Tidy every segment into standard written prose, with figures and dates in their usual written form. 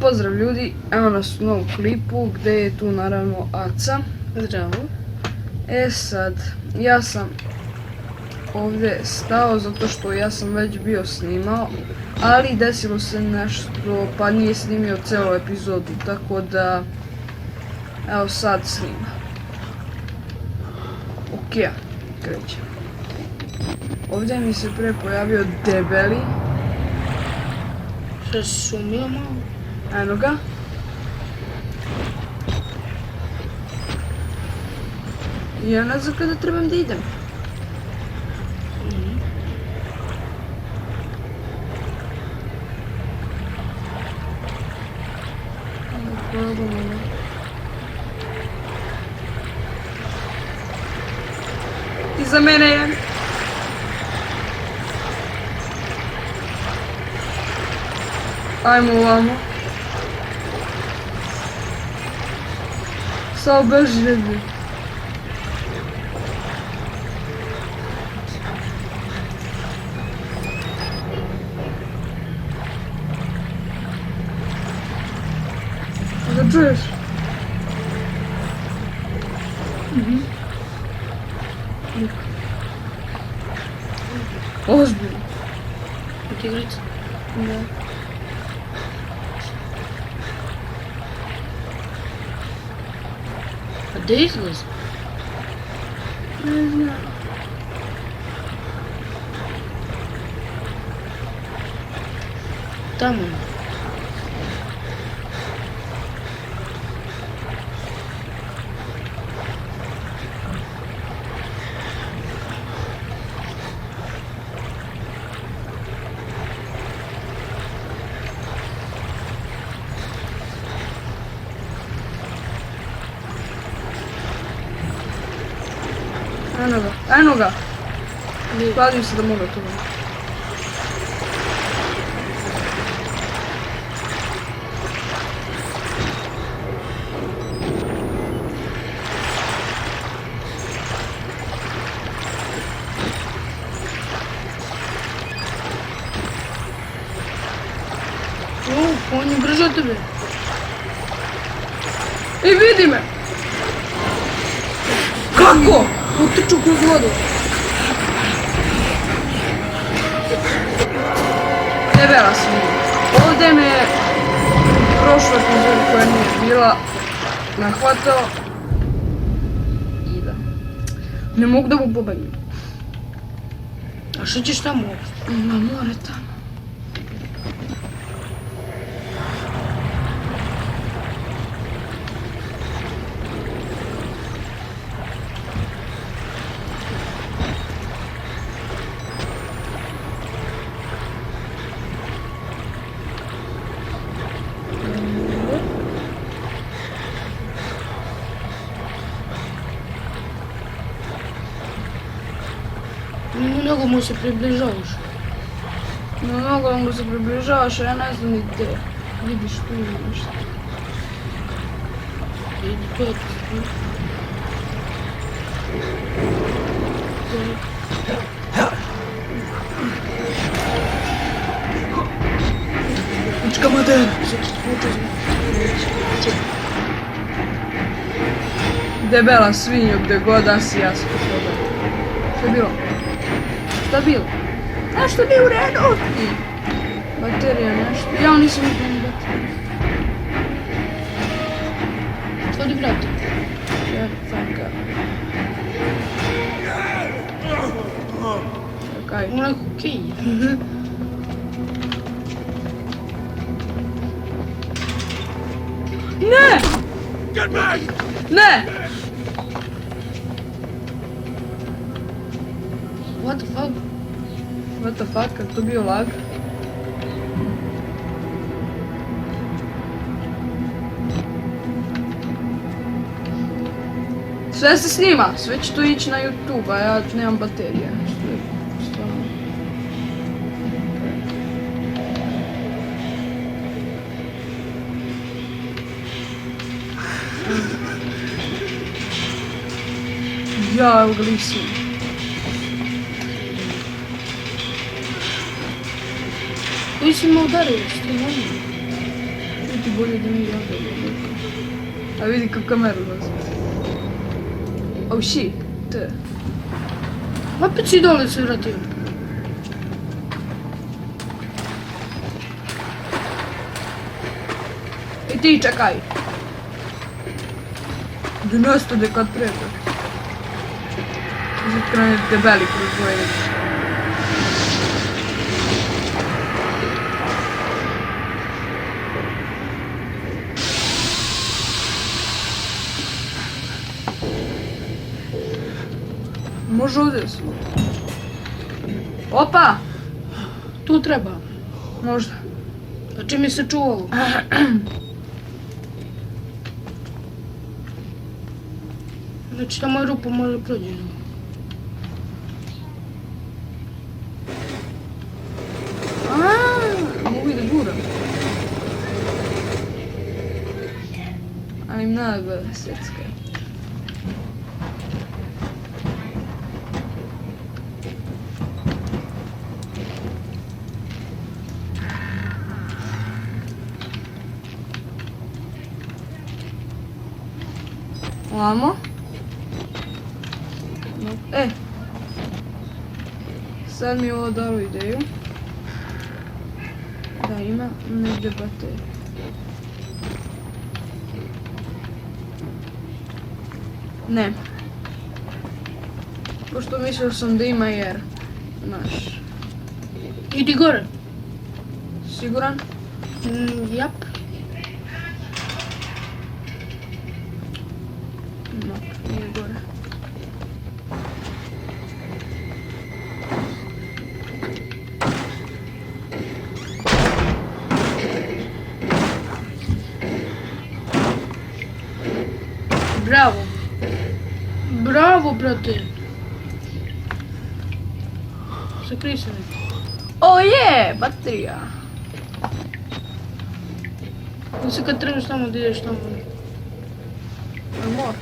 Pozdrav ljudi, evo nas u novom klipu gdje je tu naravno Aca. Zdravo. Sad, ja sam ovdje stao zato što ja sam već bio snimao, ali desilo se nešto pa nije snimio celu epizodu, tako da evo sad snima. Ok, krećem. Ovdje mi se pre pojavio debeli. Šta si sumio malo? Eno ga. Ja ne znam kada trebam da idem. Iza mene je. Ajmo ovamo. Samo beži ljudi. Da čuješ? Ozbiljno. Tigrica? Da. A gdje izlazi? Ne znam. Tamo. Eno ga. Kladim se da mogu to. On je brže od tebe. I vidi me! Kako? Utrču kroz vodu. Debela sam. Ovdje me prošla epizod koja nije bila nahvatao. I da. Ne mogu da mu pobegnem. A što ćeš tamo uopšte? Na more tamo. Mnogo mu se približavaš. Mnogo mu se približavaš, a ja ne znam ni gdje. Vidiš tu ili nešto. Vidi to je tu. Pička mater! Debela svinju gdje god da si, ja sam to pogledam. Što je bilo? Šta je bilo? Nešto nije u redu! Baterija nešto. Ja nisam vidio ni bateriju. Otvori vrata. Čekaj. Čekaj. Onako okej. Ne! Ne! What the fuck? What the fuck, kako to bio lag? Sve se snima, sve će to ići na YouTube, a ja nemam baterije. Što je stvarno... Ja, evo ga lisim. Koji si me udario, što je ono? ti bolje da mi javljamo. A vidi kako kameru razmišlja. Oh shit, te. Opet si dole se vratio. I ti čekaj. Da nastade kad treba. Sad krene debeli kroz dvoje. Može ovdje su. Opa! Tu treba. Možda. A čim je se čuvalo? Znači tamo je rupa, može prođe. Mogu i da guram. Ali mnogo Srpska. Ovamo. Sad mi je ovo dalo ideju. Da ima negdje baterije. Ne. Pošto mislio sam da ima jer, znaš. Idi gore. Siguran? Jap. No, nije gore. Bravo. Bravo, brate. Sakri se mi. O je, baterija. Da se kad trebaš tamo da ideš tamo. Mor.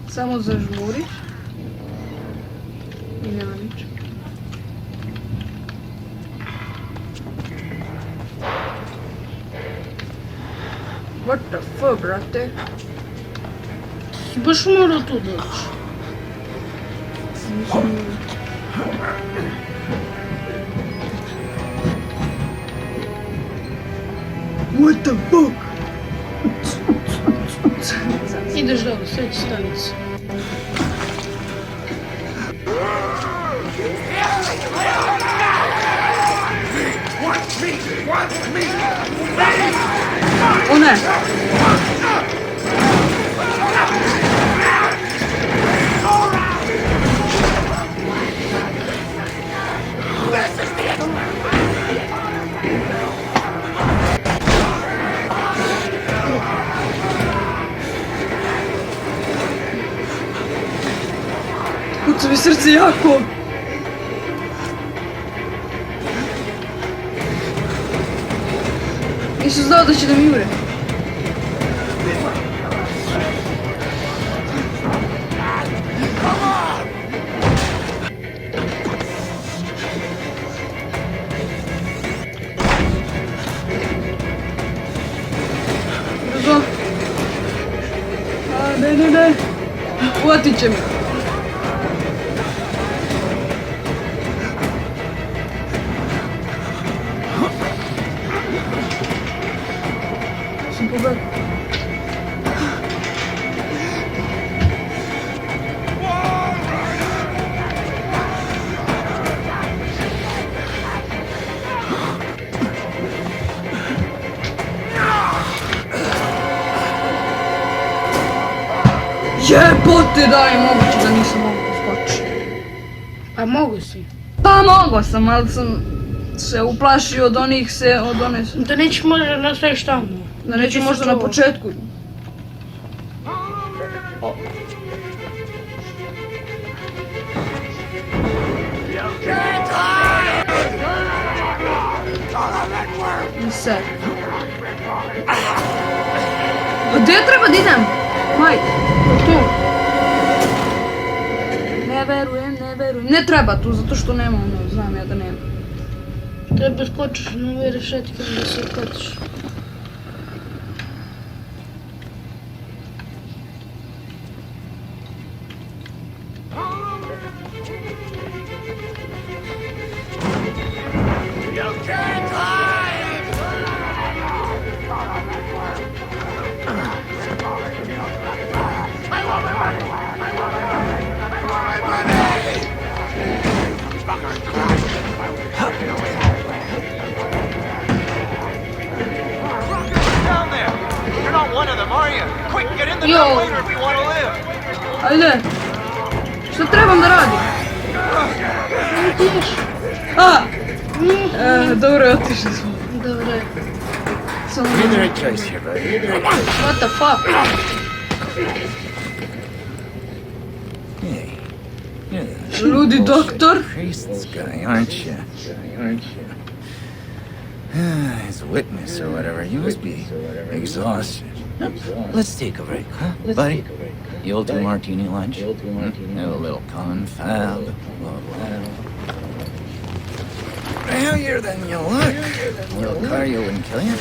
Samo zažmuriš. I nema ničeg. What the fuck, brate? Si baš morao tu doći. What the fuck? Ideš dole, sljedeći stanici. O ne! Kuca mi srce jako! Nisam znao da će da mi umre. Brzo. Ne. Uvatit će me. Sam pobegao. Jebote, da je moguće da nisam mogu skočiti. A mogu si. Pa mogo sam, ali sam se uplašio od onih od one... Da nećeš možda nastaviš tamo. Da neću možda na početku. I sad. Gdje treba da idem? Maj. Tu. Ne verujem. verujem. Ne treba tu, zato što nema ono, znam ja da nema. Treba skočiš na ove rešetke da se skočiš. Jo! Ajde! Što trebam da radim? A! Dobro je otišli smo. Dobro je. Samo... You're in the right place here, buddy. What the fuck? Hey, you're the Ludi doktor. priest's guy, aren't you? As a witness or whatever, you must be exhausted. Let's take a break, huh, buddy? You'll do martini lunch. Have a little confab. Heavier than you look. A little cardio wouldn't kill you.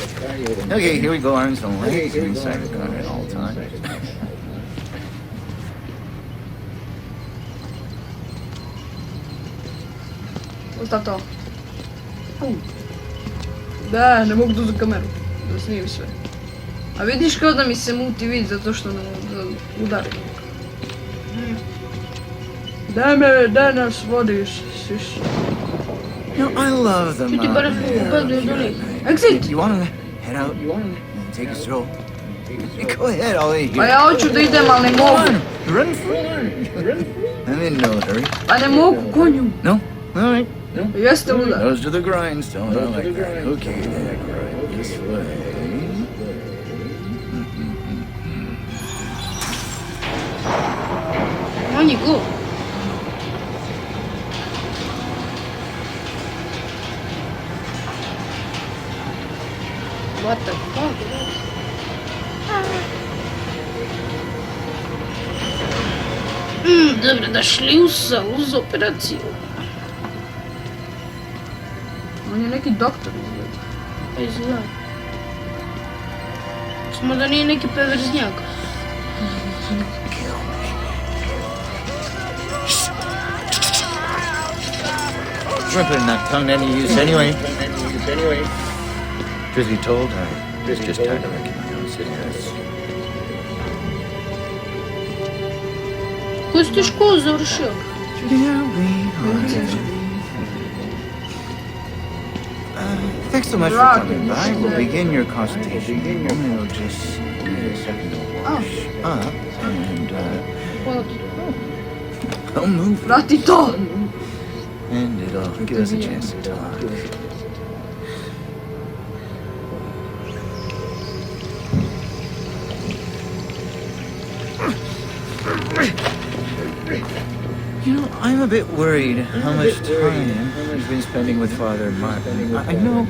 Okay, here we go, arms and legs inside the car at all times. Ostav to. Da, ne mogu doći kameru. Da snimim sve. A vidiš kao da mi se muti vid zato što ne mogu da udarim. Daj nas vodiš, šiš. You know, I love the Ti barem upadaju do njih. Exit! You wanna head out and take a stroll? Go ahead, I'll eat Pa here. ja hoću da idem, ali ne Come mogu. on, run for it. I'm in no hurry. Pa ne mogu konju. No? All right. Jeste udar. Those to the grindstone. I like that. Okay, then. Right this way. On je go. What the fuck? Dobro, došli uz operaciju. On je neki doktor izgleda. Pa izgleda. Samo da nije neki peverznjak. Ripping that tongue any use anyway. Truth be told, I was just tired of recognize it. Koju si ti školu završio? Thanks so much for coming by. We'll begin your consultation. Only will just need a second to wash up and I'll move Vrati to! and it'll give us a chance to talk. You know, I'm a bit worried how much time you've been spending with Father Martin. I know,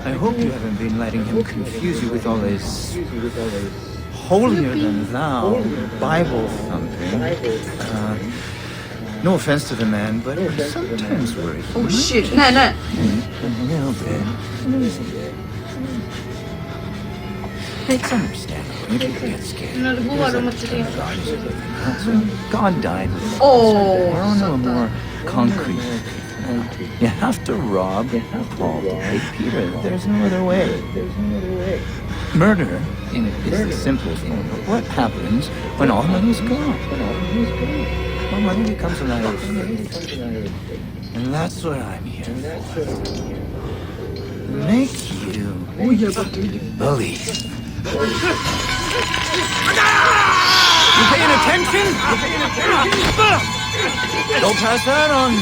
I hope you haven't been letting him confuse you with all this holier-than-thou Bible thumping. No offense to the man, but I sometimes worry. Oh shit, ne. A little bit. It's understandable. You can get scared. Ne odgovara materijal. God died with Oh, We're on a more concrete. You have to rob Paul to pay Peter. There's no other way. Murder is the simplest thing. But what happens when all money's gone? Well, money becomes a matter of faith. And that's what I'm here for. Make you believe. You paying attention? Don't pass that on me.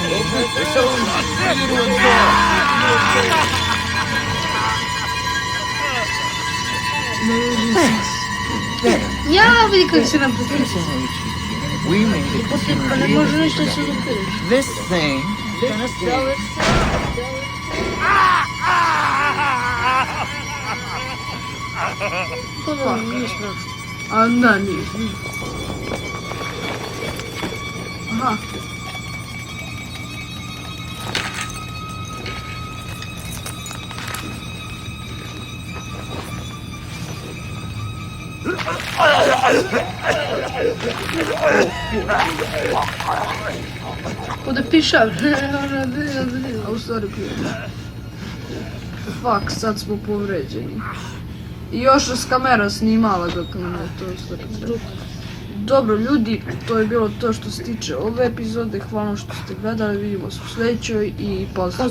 It's so not for you to absorb. Ja vidi kako se nam potresu. We made it. Pa ne može ništa se dopiriš. This thing is gonna stay. To da, nije strašno. A da, nije. Aha. Ovdje pišav. A u stvari pije. Fuck, sad smo povređeni. I još nas kamera snimala dok nam je to sve. Dobro ljudi, to je bilo to što se tiče ove epizode. Hvala što ste gledali, vidimo se u sljedećoj i pozdrav.